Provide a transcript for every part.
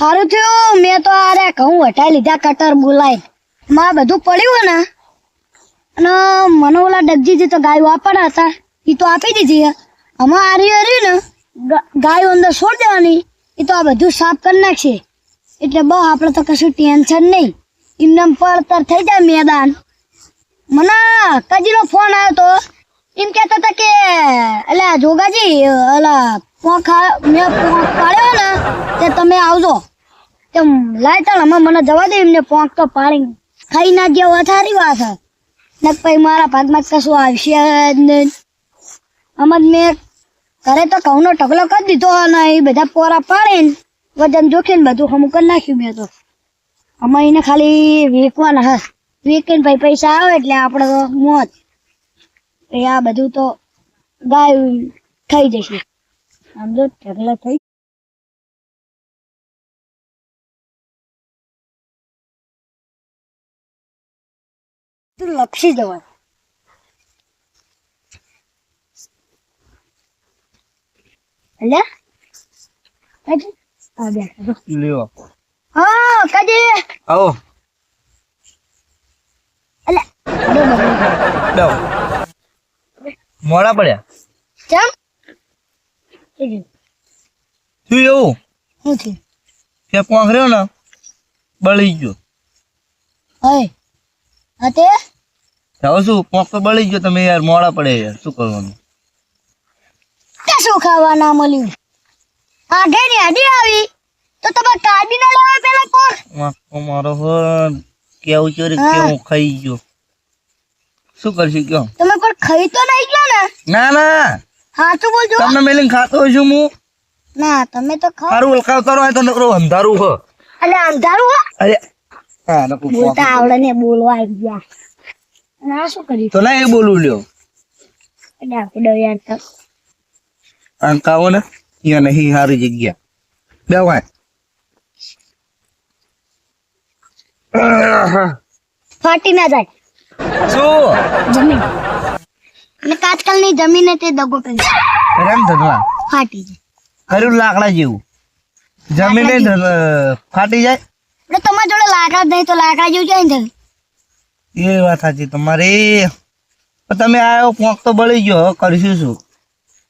સારું થયું મેં તો અરે ઘઉં હટાઈ લીધા કટર બોલાય માં બધું પડ્યું ને અને મને ઓલા ડગજીજી તો ગાયો આપવાના હતા એ તો આપી દીધી આમાં આરી ને ગાયો અંદર છોડ દેવાની એ તો આ બધું સાફ કરી નાખશે એટલે બસ આપણે તો કશું ટેન્શન નહીં એમને પડતર થઈ જાય મેદાન મને કજીનો ફોન આવ્યો તો એમ કહેતા હતા કે અલા જોગાજી અલા મેં પોંખ પાડ્યો ને તે તમે આવજો તેમ લાય ચાલ અમે મને જવા દે એમને પોંખ તો પાડી ખાઈ ના ગયા વધારી વાત છે ને પછી મારા ભાગમાં કશું આવશે જ નહીં આમાં મેં ઘરે તો ઘઉંનો ઢગલો કરી દીધો અને એ બધા પોરા પાડીને વજન જોખીને બધું હમું કરી નાખ્યું મેં તો અમે એને ખાલી વેચવાના હા વેચીને ભાઈ પૈસા આવે એટલે આપણે તો મોજ એ આ બધું તો ગાય ખાઈ જશે આમ જો ઢગલા થઈ તું લપસી જવાય અલ્યા કાજી આ બે લ્યો હા કાજી આવો અલ્યા દો મોડા પડ્યા ચમ શું એવું શું થયું કે પોંખ રહ્યો ને બળી ગયો હે અતે જાવ શું પોંખ તો બળી ગયો તમે યાર મોડા પડે યાર શું કરવાનું કશું ખાવા ના મળ્યું આઘે ની આડી આવી તો તમે કાઢી ના લેવા પેલા કોણ વાંકો મારો હો કેવું ચોરી કેવું ખાઈ ગયો શું કરશું કયો તમે પણ ખાઈ તો નહીં ગયો ને ના ના સાચું બોલજો તમને મેલીને ખાતો હોય છું હું ના તમે તો ખાઓ સારું ઓળખાવતો હોય તો નકરો અંધારું હો એટલે અંધારું હો અરે હા નકરું બોલતા આવડે ને બોલવા આવી ગયા અને આ શું કર્યું તો ના એ બોલું લ્યો એટલે આપણે યાર તો અંકાવો ને અહીંયા નહીં સારી જગ્યા બે ભાઈ ફાટી ના જાય શું જમીન અને આજકાલની જમીન તે દગો કરી એમ ધનવા ફાટી જાય કર્યું લાકડા જેવું જમીને ફાટી જાય એટલે તમારા જોડે લાકડા નહીં તો લાકડા જેવું જાય ને એ વાત સાચી તમારી પણ તમે આવ્યો પોંખ તો બળી ગયો હવે કરીશું શું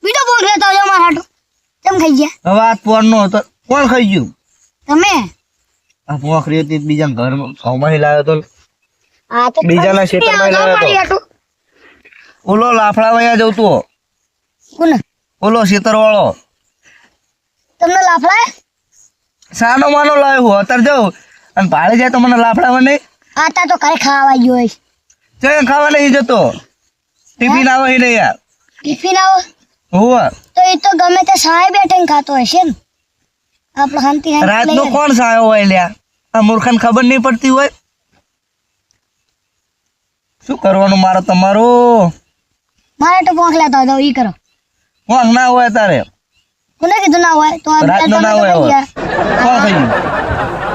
બીજો બોલ લેતો આવજો મારા હાટુ કેમ ખાઈ ગયા હવે આ પોર નો હતો કોણ ખાઈ ગયું તમે આ પોંખ રહી હતી બીજા ઘરમાં સૌમાં લાવ્યો તો આ તો બીજાના ખેતરમાં લાવ્યો તો ઓલો લાફડા વયા જવતો કોને ઓલો ખેતર વાળો તમને લાફડા સાનો માનો લાવ્યો હું અત્યારે જાઉં અને ભાડે જાય તો મને લાફડામાં નહીં આતા તો ઘરે ખાવા ગયો હોય ચાલ ખાવા નહીં જતો ટિફિન આવે નહીં યાર ટિફિન આવો હોવા તો એ તો ગમે તે સાહેબ બેઠીને ખાતો હશે ને આપણે શાંતિ રાતનો કોણ સાયો હોય લ્યા આ મૂર્ખાને ખબર નહીં પડતી હોય શું કરવાનું મારે તમારું મારે તો પોંખ લેતા હોય તો ઈ કરો કોણ ના હોય તારે કોને કીધું ના હોય તો આ રાતનો ના હોય તમે હવે. ગયા. કોણ ખાઈ ગયું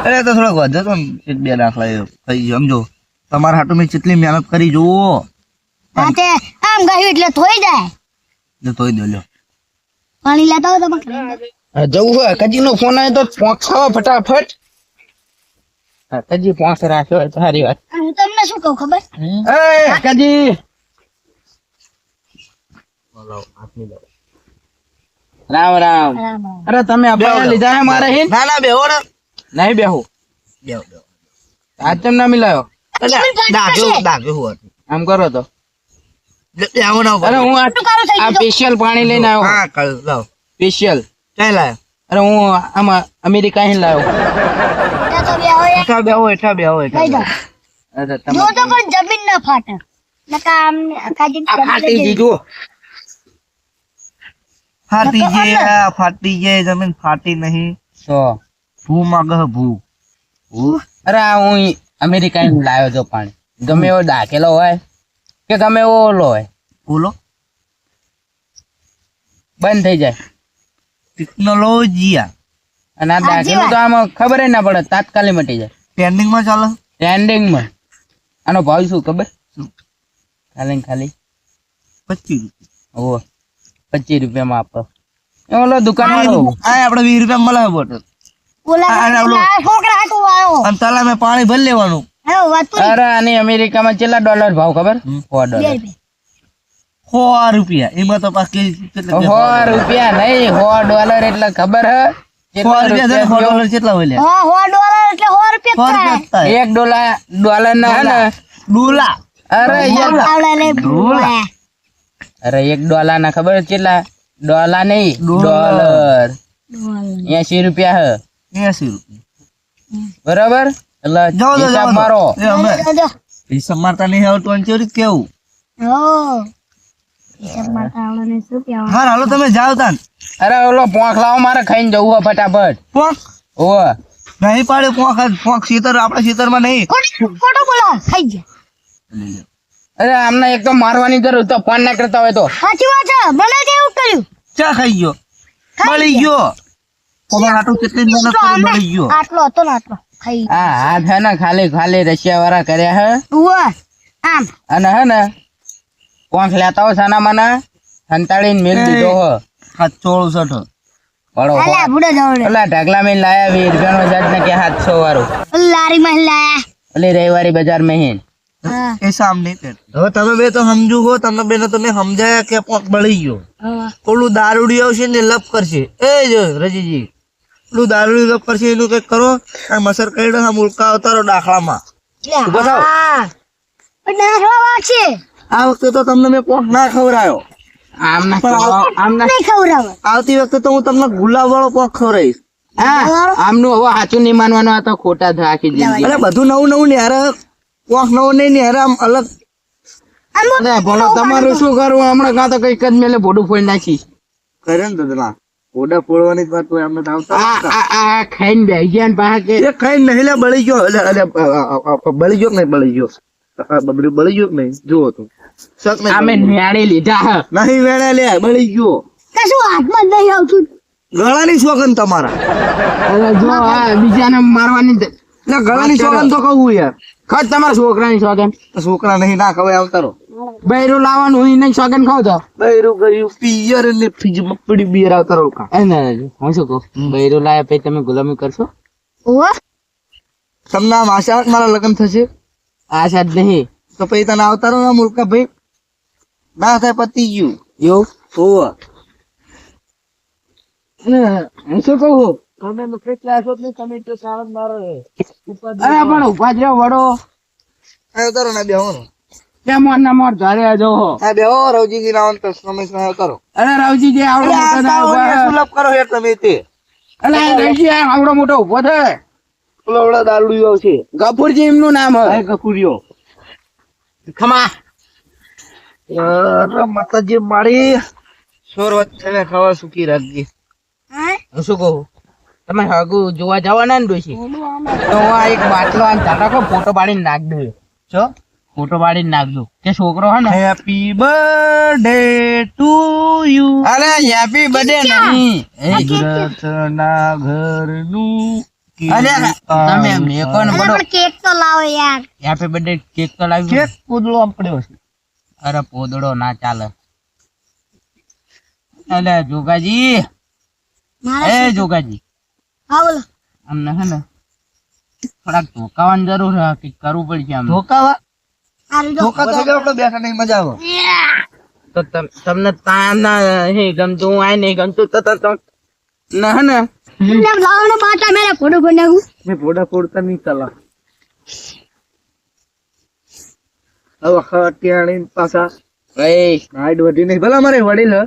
અરે તો થોડોક વધો તો ને એક બે દાખલા ખાઈ ગયો સમજો તમારા હાટુ મેં કેટલી મહેનત કરી જુઓ હા તે આમ ગાયું એટલે થોઈ જાય ને તોય દો લ્યો પાણી લેતા હોય તો પણ જવું હોય કજી નો ફોન આવ્યો તો પહોંચાવો ફટાફટ કજી પહોંચ રાખ્યો હોય તો સારી વાત હું તમને શું કહું ખબર એ કજી રામ રામ રામ અરે તમે અપાયા લીધા હે મારે હિન ના ના બેહો ને નહીં બેહું બેહો બેહો આજ તેમ ના મિલાયો દાગે હું આમ કરો તો બેહો ના અરે હું શું કારું થઈ આ ગયું સ્પેશિયલ પાણી લઈને આવ્યો હા કળ લાવ સ્પેશિયલ કઈ લાયો અરે હું આમાં અમેરિકા હિન લાવ્યો ત્યાં તો બે હોય એઠા બેહો એઠા બેહો લઈ એઠા જાઓ અરે જો તમે તો પણ જમીન ના ફાટે નકા આમ કાજી આ ફાટી દીધું ફાટી જાય ફાટી જાય જમીન ફાટી નહીં તો ભૂ માગે ભૂ અરે આ હું અમેરિકા હિન લાવ્યો છો પાણી ગમે એવો ડાકેલો હોય કે ગમે એવો ઓલો હોય બોલો બંધ થઈ જાય ટેકનોલોજીયા અને આ દાખલો તો આમાં ખબર ના પડે તાત્કાલિક મટી જાય ટ્રેન્ડિંગ માં ચાલે ટ્રેન્ડિંગમાં આનો ભાવ શું ખબર ખાલી ને ખાલી 25 ઓહો 25 રૂપિયામાં આપો એ ઓલો દુકાન વાળો આ આપણે 20 રૂપિયા મળે બોટલ ઓલા આ ઓલો. આ છોકરા હાટુ આવ્યો અને તલામાં પાણી ભરી લેવાનું. હવે વાતું અરે આની અમેરિકામાં કેટલા ડોલર ભાવ ખબર? $4. ₹100 એમાં તો પાછી કેટલા $100 નહીં, $100 એટલે ખબર હે? કેટલા $100 કેટલા હોય લે? હા $100 એટલે $100 થાય $1 ના હે ને? ડોલા. અરે આવડે લે ડોલા. અરે $1 ના ખબર કેટલા? ડોલર નહીં, ડોલર. ડોલર. $80 હે, ₹80. બરાબર? એટલે જાઓ તો, હિસાબ જાઓ તો. મારો. એ અમે હિસાબ મારતા નહીં આવડતું અને કેવી રીતે કેવું? હો હિસાબ મારતા આવડે ને શું કહેવાનું? હા હાલો તમે જાઓ તાન. અરે ઓલો પોંખ લાવો, મારે ખાઈને જવું હે ફટાફટ. પોંખ ઓવે. નહીં પાડે પોંખ શીતર આપણા શીતરમાં નહીં. ખોટું બોલો ખાઈ ગયા અરે આમને એક તો મારવાની જરૂર તો ફોન ના કરતા હોય તો. સાચી વાત છે મને કેવું કર્યું ચા ખાઈ ગયો? બળી ગયો. પોતાના આટલું કેટલી મહેનત તો કરી અમે બળી ગયો. આટલો હતો ને આટલો ખાઈ આ હાથ હે ને ખાલી ખાલી રશિયા વાળા કર્યા હે. ઉવા આમ અને હે ને પોંખ લેતા હોય સાના માના સંતાડીને મેલ દીધો હો. હાથ ચોળું સઠો. પડો અલા બુડે જવડે ઓલા ઢગલા મેં લાયા 20 રૂપિયાનો જટ ને કે 700 વાળું. લારી મહિલા ઓલી રવિવારી બજાર માં હે. હા એ સામને હવે તમે બે તો સમજુ હો. તમે બે ને તમે સમજાયા કે પોંખ બળી ગયો. હા ઓલું દારૂડી આવશે ને લપ કરશે. એ જો રજીજી ઓલું દારૂડી લપ કરશે એનું કઈક કરો. આ મસર કઈડો આ મુલકા અવતારો દાખલામાં. ઉભા થાઓ. હા પણ નાખવા વાગશે આ વખતે તો તમને મેં પોંખ ના ખવડાયો. આમના પણ આમના નહીં ખવડાવે આવતી વખતે તો હું તમને ગુલાબ વાળો પોંખ ખવડાવીશ. હા આમનું હવે સાચું નહીં માનવાનું, આ તો ખોટા જ આખી જિંદગી. અરે બધું નવું નવું ને યાર. પોંખ નવું નહીં ને યાર આમ અલગ. અરે ભણો તમારું શું કરવું હમણાં? કાં તો કઈક જ મેલે ભોડું ફોડી નાખી. કરે ને દદલા ઓડા ફોડવાની જ વાત હોય. અમે તો આવતા આ ખાઈને બેસી ગયા ને પાછા કે એ કઈ નહીં લે બળી ગયો. બળી ગયો કે નહીં બળી ગયો? બળી ગયો કે નહીં જુઓ તું. શક નહીં અમે ન્યાડી લીધા હે. નહીં વેણે લે બળી ગયો. કશું હાથમાં જ નહીં આવતું ગળાની સોગન તમારા. અરે જો આ બીજાને મારવાની જ- એટલે ગળાની સોગન તો કહું યાર. ખત તમારા છોકરાની સોગન. છોકરા નહીં ના ખવાય આવતારો. બૈરું લાવવાનું હોય નહીં સોગન ખાવ તો. બૈરું ગયું પિયર ને ફ્રીજમાં પડી બિયર આવતારો કા. હું શું કહું, બૈરું લાયા પછી તમે ગુલામી કરશો? ઓવા તમને આમ આશા કે મારા લગ્ન થશે આ સાદ નહીં તો પછી તને આવતારો ના મુલકા ભાઈ ના થાય પતી ગયું. એવું. ઓવા હું શું કહું, તમે કેટલા છો ને તમે તો સાવન મારો અરે પણ ઉભા જ રહ્યો વડો. આવતારો ના બેહો ને. કેમ મોર ના મોર ઘરે જો. આ બેહો રવજીજી નાવન તો સમય સમય આવતારો. અરે રાવજી જે આવડો મોટો થાય ઉભો હે. સુલભ કરો યાર તમે તે. અરે રાવજી આવડો મોટો ઉભો થાય. ઓલો ઓલા દારૂડી આવશે. ગફુરજી એમનું નામ આ હે. ગફુરિયો. ખમા યાર માતાજી મારી સોર વચ્ચે ખાવા સુકી રાખજી. હું શું કહું, તમે હગુ જોવા જવાના ને ડોશી તો હું આ એક બાટલો આ ધાટાકો ફોટો પાડીને નાખ દઉં. છો ફોટો પાડીને નાખજો કે છોકરો હે ને. Happy birthday to you. અરે હેપી બર્થડે નહીં. ગુજરાતના ઘરનું અરે તમે મેકો ને બડો પણ કેક તો લાવો યાર હેપી બર્થડે કેક તો લાવી. કેક કૂદડો આમ પડ્યો છે. અરે પોદડો ના ચાલે. અલે જોગાજી, મારા એ જોગાજી હા બોલો અમને હે ને થોડાક ધોકાવાની જરૂર છે. કંઈક કરવું પડશે અમને. ધોકાવા આ રીતો ધોકા તો આપણે બેઠા નહીં મજા આવે. તો તમને તાન નહીં ગમતું, આ નહીં ગમતું તો ના હે ને એમ લાવવાનો બાટા મેરે ફોટો ફોડ નાખું મેં ફોડા ફોડતા નહીં ચાલા. હવે ખટિયાણી પાછા ભાઈ હાઈટ વધી નહીં. ભલા મારે વડીલ હ.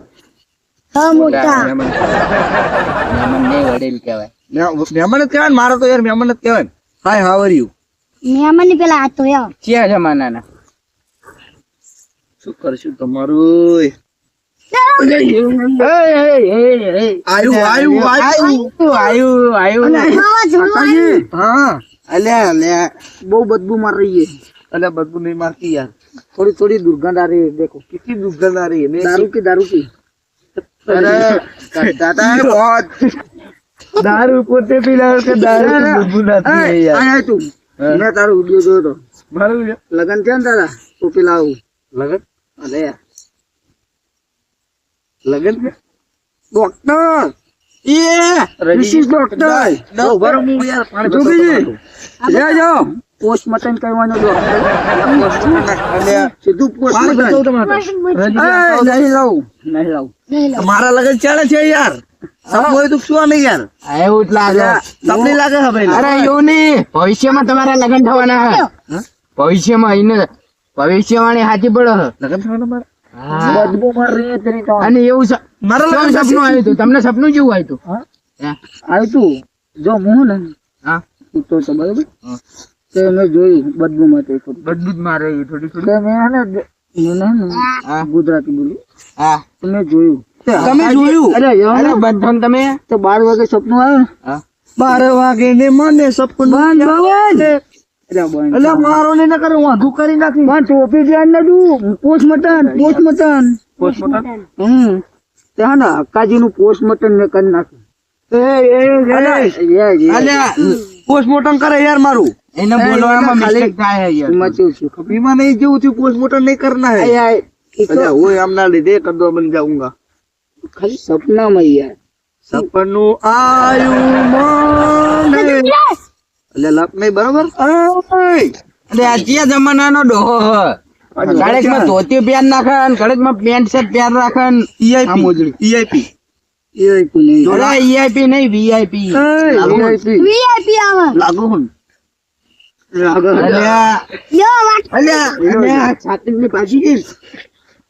હા મોટા મહેમાન નહીં વડીલ કહેવાય. મહેમાન જ કહેવાય ને. મારો તો યાર મહેમાન જ કહેવાય ને. હાય હાવ આર યુ. મહેમાન પેલા હાથ ધોયા ક્યાં જમાનાના શું કરશું તમારું? ખાવા જોડવાનું. હા અલ્યા અલ્યા બહુ બદબુ મારી રહી છે. અલ્યા બદબુ નહીં મારતી યાર. થોડી થોડી દુર્ગંધ આ રહી है. देखो कितनी दुर्गंध आ रही है. दारू की અરે દાદા दारू પોતે પીલા કે દારૂ की बदबू आती है यार. આય તું મેં તારો વિડિયો જોયો તો. મારું લગન છે ને તારા તો પેલા આવું લગન અલે લગન ડોક્ટર રિશિષ ડોક્ટર ઉભા રહો, હું યાર પાણી જોગીજી લે જાઓ પોસ્ટમોર્ટમ કરવાનો સીધું પોસ્ટમોર્ટમ નહીં લાવું મારા લગન ચાલે છે યાર સબ હોય તો શું નહીં યાર એવું જ લાગે તમને લાગે હવે અરે એવું નહીં ભવિષ્યમાં તમારા લગ્ન થવાના હે ભવિષ્યમાં એને ભવિષ્યવાણી સાચી પડે હે. લગન થવાના મારા હા. બદબુ મારી તરી તો અને એવું મારા કેવું લગન સપનું આવ્યું હતું તમને સપનું કેવું આવ્યું હતું હા? હે? આવ્યું તું જો હું ને હા ઉઠતો તો બરોબર તે મેં જોયું બદબુ માટે થોડું બધું જ મારે થોડી તે મેં હા. ગુજરાતી બોલ્યું હા તો મેં જોયું તમે જોયું અરે અરે બંધન તમે તો 12 વાગે સપનું આવ્યું ને હા 12 વાગે ને મને સપનું આવે. અરે બંધ એટલે મારો ને ના કરે વાંધું કરી નાખી પણ ટોપી ધ્યાન ન દઉં પોસ્ટમોર્ટમ તે હા ને અક્કાજી નું પોસ્ટમોર્ટમ મેં કરી નાખ્યું અલ્યા પોસ્ટમોર્ટમ કરે યાર મારું એને બોલવામાં મિસ્ટેક થાય છે યાર. એમાં કેવું છે ખબર? बीमा नहीं जो थी पोस्टमार्टम नहीं करना है अच्छा वो हम ना ले दे कर दो बन जाऊंगा ખાલી સપનામાં યાર सपनों आयु माने એટલે લપ નહીં બરાબર અરે આ ચિયા જમાનાનો ડોહો હ ઘડીકમાં ધોતી પહેર નાખે અને ઘડીકમાં પેન્ટ શર્ટ પહેર રાખે ને આ મોજડી. ईआईपी એ કોઈ નહીં જોડા ઈઆઈપી નહીં વીઆઈપી VIP આવે लागू हुन અલ્યા યો વાત અલ્યા છાતીની પાછી ગઈ.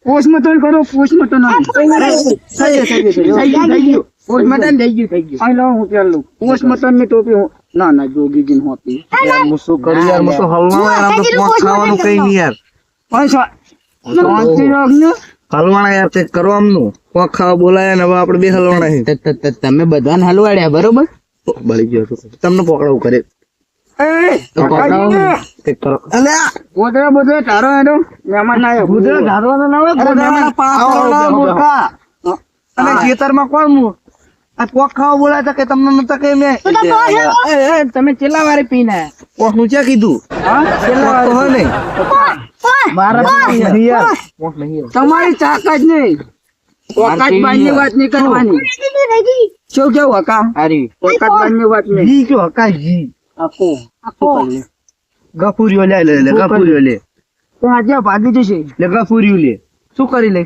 પોસ્ટમોર્ટમ કરો પોસ્ટમોર્ટમ થઈ ગયું પોસ્ટમોર્ટમ થઈ ગયું આઈ લો હું પેલું લઉં પોસ્ટમોર્ટમ ની ટોપી ના ના જોગીજી ને હોતી यार मुझको कर यार मुझको हलवा यार हम तो पोंछ खाવાનું કઈ નહીં યાર પૈસા શાંતિ રાખ ને હલવાણા યાર ચેક કરો આમનું પોંખ ખાવા બોલાયા ને હવે આપણે બે હલવાણા છે તમે બધાને હલવાડ્યા બરોબર બળી ગયો છું તમને પકડવું કરે તો પકડાવો. ચેક કરો અલ્યા ગોદરા બોદરા તારો એનો મહેમાન ના આવ્યો ગુજરાત ધારવાનો ના હોય ગુજરાતના પાંચ કરોડના મૂર્ખા અને ખેતરમાં કોણ મુ આ પોંખ ખાવા બોલાયા તા કે તમને નતા કે મેં તમે કેટલા વારે પીને પોંખ નું ક્યાં કીધું હા પોંખ તો હોય નહીં મારા નહીં યાર પોંખ નહીં તમારી તાકાત નહીં ઓકાત બારની વાત નહીં કરવાની શું કેવું હકા હારી ઓકાત બારની વાત નહીં જી કયો હકા જી આખો ગફુરીઓ લે લે લે ગફુરીઓ લે તો આજે ભાગી જશે લે ગફુરીઓ લે શું કરી લે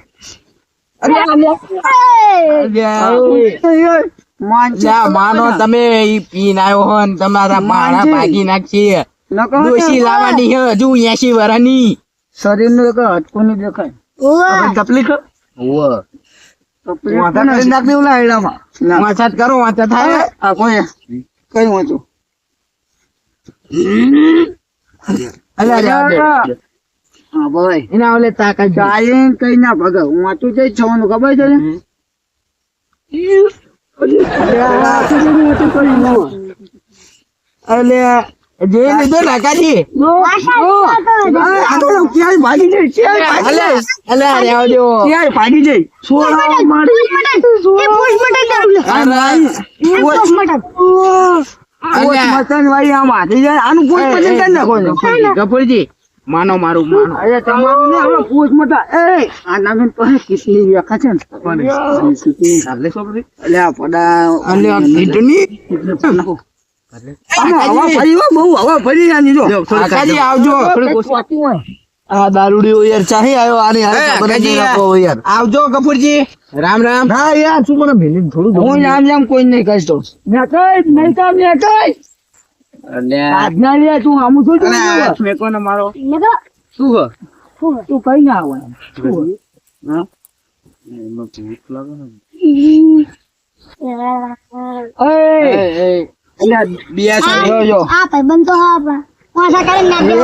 માનો તમે ઈ પીને આવ્યો હો ને તમારા માળા ભાગી નાખી ડોશી લાવવાની હે હજુ 80 વર્ષની શરીર નું એક હટકો નહીં દેખાય તકલીફ વાંધા કરી નાખ ને ઓલા આયડામાં વાંચત કરો વાંચત થાય આ કોઈ કઈ વાંચું હા ભાઈ એના ઓલે તાકાત જો. ગાયન કઈ ના ભગે હું વાંચું જઈ છવાનું ખબર છે ને અલે જોઈ લીધો ને કાજી ક્યાંય ભાગી જાય ક્યાંય અલે અરે આવજો ભાગી જાય પોસ્ટમોર્ટમ વાળી આમ હાથી જાય આનું પોસ્ટમોર્ટમ કરી નાખો છો. ગફુરજી માનો મારું માનો અરે તમારું ને હવે પોસ્ટમોર્ટમ આ નામે તો કેટલી વ્યાખ્યા છે ને એટલે આ પડા અલે આ કીટની આમાં હવા ફરી હો, બહુ હવા ફરી આની જો કાજી આવજો આ દારૂડીઓ યાર ચાહી આવ્યો આની હારે ખબર જ નહીં રાખો યાર આવજો ગફુરજી રામ રામ ના યાર શું મને ભેલી થોડું હું નામ કોઈ નહીં કહીશ મેં કઈ નહીં તો મેં કઈ આજ્ઞા લે તું આમ શું જોયું? મેકો ને મારો શું કર? તું કઈ ના આવે હા? બિયા છે જો આ ભાઈબંધ તો હા પણ પાછા કરીને નાખે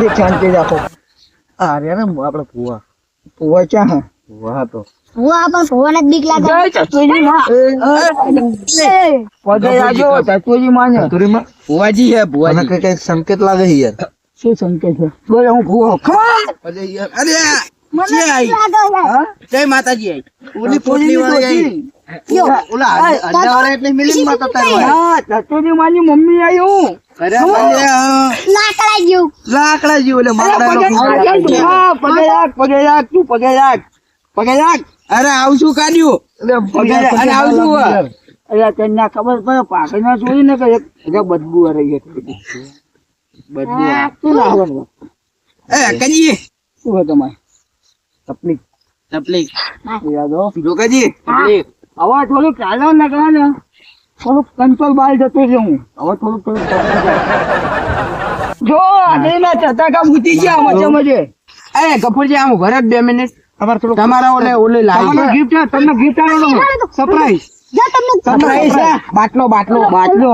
કઈ શાંતિ રાખો આ રે ને આપણે ફુવા તું ક્યાં હે? ફુવા તો હું આ પણ ભગવાને જ બીક લાગે પગે આજો તત્વજી માને ચતુરીમાં ભુવાજી હે મને ભુવાજી કઈ કઈ સંકેત લાગે છે યાર શું સંકેત છે બોલ હું ભૂવો ખમા અરે જે આઈ હા જય માતાજી આઈ ઓલી પોટલી વાળી આઈ ઓલા અડ્ડાવાળા એટલે મિલિન માં તો તારવા હા તત્વજી માની મમ્મી આવ્યું અરે લાકડા જેવું લાકડા જી ઓલે માકડા પગે રાખ તું પગે રાખ અરે આવશું કાઢ્યું પગે રાખ અને આવશું એટલે તેને ખબર પડે પાકડી ના જોઈ ને કે એક બદબુ રહી હતી બદબુ શું લાવવાનું કજી શું હોય તમારે તકલીફ તકલીફ યાદો જો કજી તકલીફ હવે થોડુંક ચાલો ને કહે ને થોડુંક કંટ્રોલ બહાર જતો છે હું હવે થોડુંક જો આજે ના ચટાકા મૂકી ગયા મજે મજે એ કપૂરજી આમ ઘરે 2 મિનિટ તમારા ઓલે લાવી ગિફ્ટ તમને ગિફ્ટ આલો સરપ્રાઈઝ જા તમને સરપ્રાઈઝ છે બાટલો બાટલો બાટલો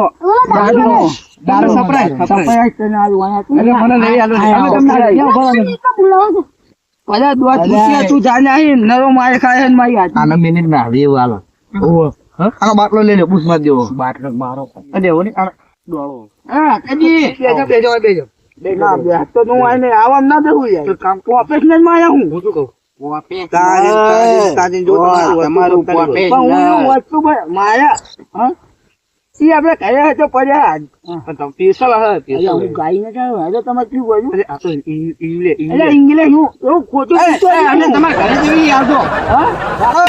બાટલો. દારૂ સરપ્રાઈઝ સરપ્રાઈઝ તને આલું આયા એટલે મને લઈ આલો તમે તમને લઈ આવો. બોલાવો છો. બધા દોત પૂછ્યા તું જાને આઈ નરો માર ખાય ને મારી હાથ આના મિનિટ ના આવે એવું હાલો ઓહો આ બાટલો લઈ લે બુસ માં દેવો બાટલો મારો અરે ઓને આ ડોળો હા કદી બેજો ના બે તો હું આઈને આવા ના દેવું યાર કામ કો ઓફિસ માં આયા હું શું કહું પોપે તાજી જો તમારું પોપે પણ હું એવું વસ્તુ માયા હા ઈ આપણે કયા તો પડ્યા તમે પીસલ હે અલ્યા હું ગાઈ ને જાવ હવે તમે શું બોલ્યું અરે આ તો ઇંગ્લિશ એટલે ઇંગ્લિશ હું એવું ખોટું અને તમારા ઘરે જેવી આવજો હા